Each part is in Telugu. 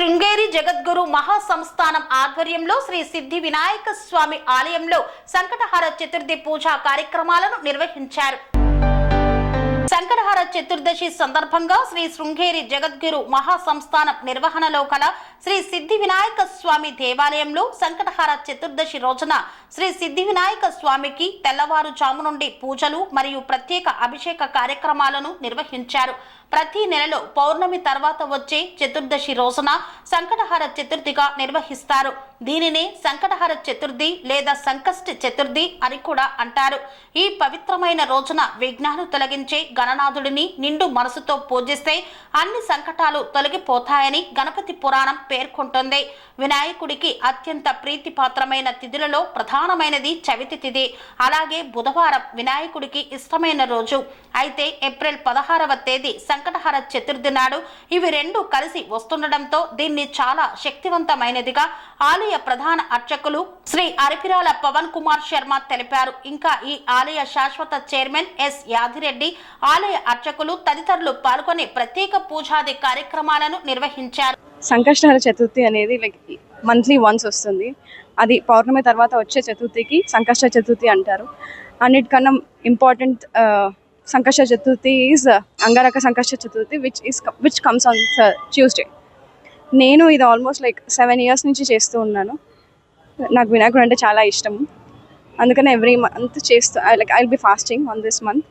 శృంగేరి జగద్గురు మహాసంస్థానం ఆధ్వర్యంలో శ్రీ సిద్ధి వినాయక స్వామి ఆలయంలో సంకటహార చతుర్థి పూజా కార్యక్రమాలను నిర్వహించారు. సంకటహార చతుర్దశి సందర్భంగా శ్రీ శృంగేరి జగద్గురు మహాసంస్థానం నిర్వహణలో కల శ్రీ సిద్ధి వినాయక స్వామి దేవాలయంలో సంకటహార చతుర్దశి రోజున శ్రీ సిద్ధి వినాయక స్వామికి తెల్లవారుజాము నుండి పూజలు మరియు ప్రత్యేక అభిషేక కార్యక్రమాలను నిర్వహించారు. ప్రతి నెలలో పౌర్ణమి తర్వాత వచ్చే చతుర్దశి రోజున సంకటహార చతుర్థిగా నిర్వహిస్తారు. దీనినే సంకటహార చతుర్థి లేదా సంకష్టి చతుర్థి అని కూడా అంటారు. ఈ పవిత్రమైన రోజున విఘ్నాలు తొలగించే గణనాథుడిని నిండు మనసుతో పూజిస్తే అన్ని సంకటాలు తొలగిపోతాయని గణపతి పురాణం పేర్కొంటుంది. వినాయకుడికి అత్యంత ప్రీతిపాత్రమైన తిథులలో ప్రధానమైనది చవితి తిథి. అలాగే బుధవారం వినాయకుడికి ఇష్టమైన రోజు. అయితే ఏప్రిల్ 16వ తేదీ సంకటహార చతుర్థి నాడు ఇవి రెండు కలిసి వస్తుండటంతో దీన్ని చాలా శక్తివంతమైనదిగా ఆలయ ప్రధాన అర్చకులు శ్రీ అరిపిరాల పవన్ కుమార్ శర్మ తెలిపారు. ఇంకా ఈ ఆలయ శాశ్వత చైర్మన్ ఎస్ యాదిరెడ్డి, ఆలయ అర్చకులు తదితరులు పాల్గొని ప్రత్యేక పూజాది కార్యక్రమాలను నిర్వహించారు. సంకష్టహర చతుర్థి అనేది మంత్లీ వన్స్ వస్తుంది. అది పౌర్ణమి తర్వాత వచ్చే చతుర్థికి సంకష్ట చతుర్థి అంటారు. అన్నిటికన్నా ఇంపార్టెంట్ సంకష్ట చతుర్థి ఈజ్ అంగారక Sankashta Chaturthi which comes on Tuesday. నేను ఇది ఆల్మోస్ట్ 7 years నుంచి చేస్తూ ఉన్నాను. నాకు వినాయకుడు అంటే చాలా ఇష్టం. అందుకని ఎవ్రీ మంత్ చేస్తూ I will be fasting on this month.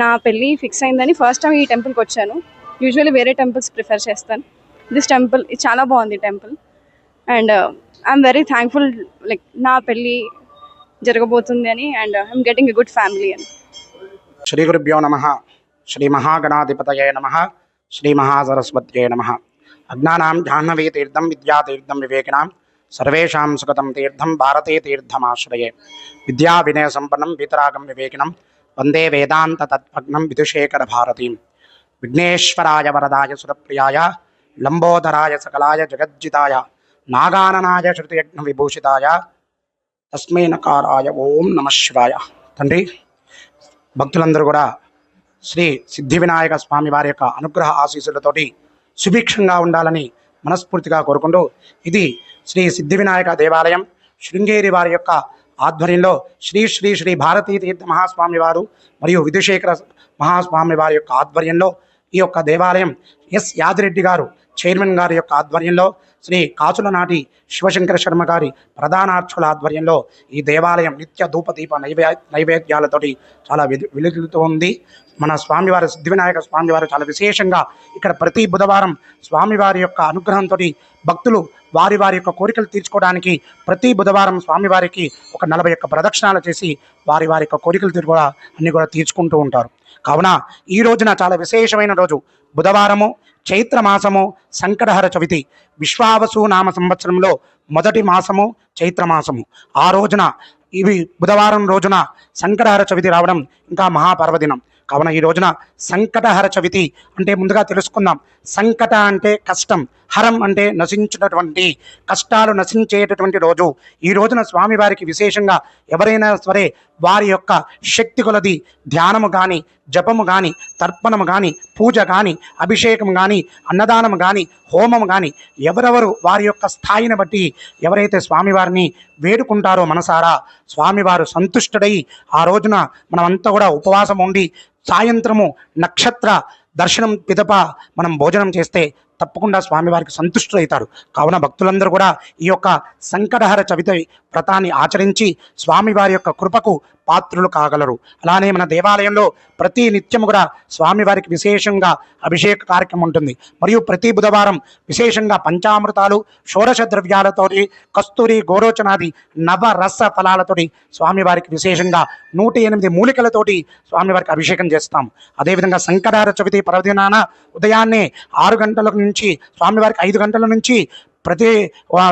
నా పెళ్ళి ఫిక్స్ అయిందని ఫస్ట్ టైం ఈ టెంపుల్కి వచ్చాను. యూజువల్లీ వేరే టెంపుల్స్ ప్రిఫర్ చేస్తాను. దిస్ టెంపుల్ చాలా బాగుంది temple. And I'm very thankful నా పెళ్ళి జరగబోతుంది అని. And I'm getting a good family అని. శ్రీ గురుభ్యో నమః. శ్రీ మహాగణాధిపతయే నమః. శ్రీ మహాసరస్వత్యే నమః. అజ్ఞానాం జాహ్నవీ తీర్థం విద్యాతీర్థం వివేకినాం సర్వేషాం సుగతం తీర్థం భారతే తీర్థమాశ్రయే. విద్యా వినయ సంపన్నం వీతరాగం వివేకినం వందే వేదాంత తత్పగ్నం విధుశేఖర భారతీం. విఘ్నేశ్వరాయ వరదాయ సురప్రియాయ లంబోదరాయ సకలాయ జగజ్జితాయ నాగాననాయ శృతియజ్ఞ విభూషితాయ తస్మై నకారాయ ఓం నమః శివాయ. తండ్రి, భక్తులందరూ కూడా శ్రీ సిద్ధి వినాయక స్వామి వారి యొక్క అనుగ్రహ ఆశీస్సులతోటి సుభిక్షంగా ఉండాలని మనస్ఫూర్తిగా కోరుకుంటూ, ఇది శ్రీ సిద్ధి వినాయక దేవాలయం శృంగేరి వారి యొక్క ఆధ్వర్యంలో శ్రీ శ్రీ శ్రీ భారతీ తీర్థ మహాస్వామి వారు మరియు విధుశేఖర మహాస్వామి వారి యొక్క ఆధ్వర్యంలో ఈ యొక్క దేవాలయం ఎస్ యాదిరెడ్డి గారు చైర్మన్ గారి యొక్క ఆధ్వర్యంలో శ్రీ కాచుల నాటి శివశంకర శర్మ గారి ప్రధానార్చకుల ఆధ్వర్యంలో ఈ దేవాలయం నిత్య ధూపదీప నైవేద్యాలతోటి చాలా వెలుగుతూ ఉంది. మన స్వామివారి సిద్ధివినాయక స్వామివారు చాలా విశేషంగా ఇక్కడ ప్రతి బుధవారం స్వామివారి యొక్క అనుగ్రహంతో భక్తులు వారి వారి యొక్క కోరికలు తీర్చుకోవడానికి ప్రతి బుధవారం స్వామివారికి ఒక 41 ప్రదక్షిణాలు చేసి వారి వారి యొక్క కోరికలు కూడా అన్ని కూడా తీర్చుకుంటూ ఉంటారు. కావున ఈ రోజున చాలా విశేషమైన రోజు. బుధవారము, చైత్రమాసము, సంకటహర చవితి. విశ్వావసు నామ సంవత్సరంలో మొదటి మాసము చైత్రమాసము. ఆ రోజున ఇవి బుధవారం రోజున సంకటహర చవితి రావడం ఇంకా మహాపర్వదినం. కావున ఈ రోజున సంకటహర చవితి అంటే ముందుగా తెలుసుకుందాం. సంకట అంటే కష్టం, హరం అంటే నశించినటువంటి, కష్టాలు నశించేటటువంటి రోజు. ఈ రోజున స్వామివారికి విశేషంగా ఎవరైనా సరే వారి యొక్క శక్తి కొలది ధ్యానము కానీ, జపము కానీ, తర్పణము కానీ, పూజ కానీ, అభిషేకం కానీ, అన్నదానము కానీ, హోమము కానీ ఎవరెవరు వారి యొక్క స్థాయిని బట్టి ఎవరైతే స్వామివారిని వేడుకుంటారో మనసారా స్వామివారు సంతుష్టుడై ఆ రోజున మనమంతా కూడా ఉపవాసం ఉండి సాయంత్రము నక్షత్ర దర్శనం పిదప మనం భోజనం చేస్తే తప్పకుండా స్వామివారికి సంతుష్టులవుతారు. కావున భక్తులందరూ కూడా ఈ యొక్క సంకటహర చవితి వ్రతాన్ని ఆచరించి స్వామివారి యొక్క కృపకు పాత్రులు కాగలరు. అలానే మన దేవాలయంలో ప్రతి నిత్యము కూడా స్వామివారికి విశేషంగా అభిషేక కార్యక్రమం ఉంటుంది. మరియు ప్రతి బుధవారం విశేషంగా పంచామృతాలు, షోడశ ద్రవ్యాలతోటి, కస్తూరి, గోరోచనాది నవరస ఫలాలతోటి స్వామివారికి విశేషంగా 108 మూలికలతోటి స్వామివారికి అభిషేకం చేస్తాం. అదేవిధంగా సంకటహర చవితి పర్వదినాన ఉదయాన్నే 6 గంటల నుంచి స్వామివారికి 5 గంటల నుంచి ప్రతి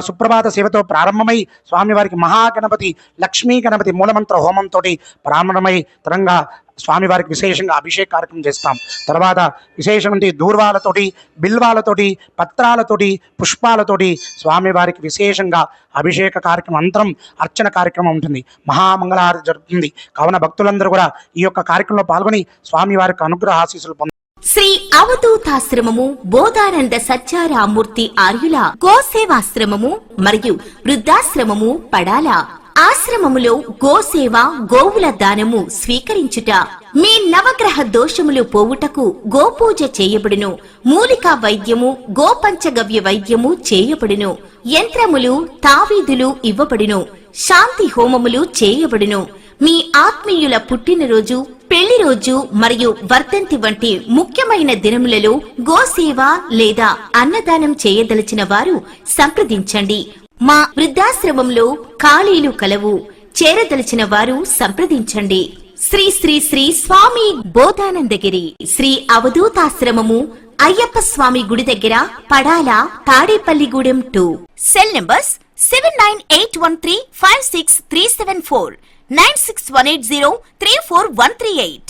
సుప్రభాత సేవతో ప్రారంభమై స్వామివారికి మహాగణపతి, లక్ష్మీ గణపతి మూలమంత్ర హోమంతో ప్రారంభమై తరంగా స్వామివారికి విశేషంగా అభిషేక కార్యక్రమం చేస్తాం. తర్వాత విశేషమైన దూర్వాలతోటి, బిల్వాలతోటి, పత్రాలతోటి, పుష్పాలతోటి స్వామివారికి విశేషంగా అభిషేక కార్యక్రమం, అంతరం అర్చన కార్యక్రమం ఉంటుంది. మహామంగళహారతి జరుగుతుంది. కావున భక్తులందరూ కూడా ఈ యొక్క కార్యక్రమంలో పాల్గొని స్వామివారికి అనుగ్రహ ఆశీస్సులు పొందారు. శ్రీ అవధూతాశ్రమము బోధానంద సత్యారామూర్తి ఆర్యుల గోసేవాశ్రమము మరియు వృద్ధాశ్రమము పడాల. ఆశ్రమములో గోసేవ, గోవుల దానము స్వీకరించుట. మీ నవగ్రహ దోషములు పోవుటకు గోపూజ చేయబడును. మూలికా వైద్యము, గోపంచగవ్య వైద్యము చేయబడును. యంత్రములు, తావీదులు ఇవ్వబడును. శాంతి హోమములు చేయబడును. మీ ఆత్మీయుల పుట్టినరోజు, పెళ్లి రోజు మరియు వర్ధంతి వంటి ముఖ్యమైన దినములలో గోసేవ లేదా అన్నదానం చేయదలిచిన వారు సంప్రదించండి. మా వృద్ధాశ్రమంలో ఖాళీలు కలవు. చేరదలిచిన వారు సంప్రదించండి. శ్రీ శ్రీ శ్రీ స్వామి బోధానందగిరి శ్రీ అవధూతాశ్రమము, అయ్యప్ప స్వామి గుడి దగ్గర, పడాల, తాడేపల్లిగూడెం 2. Cell numbers 7981356374, 96180341138.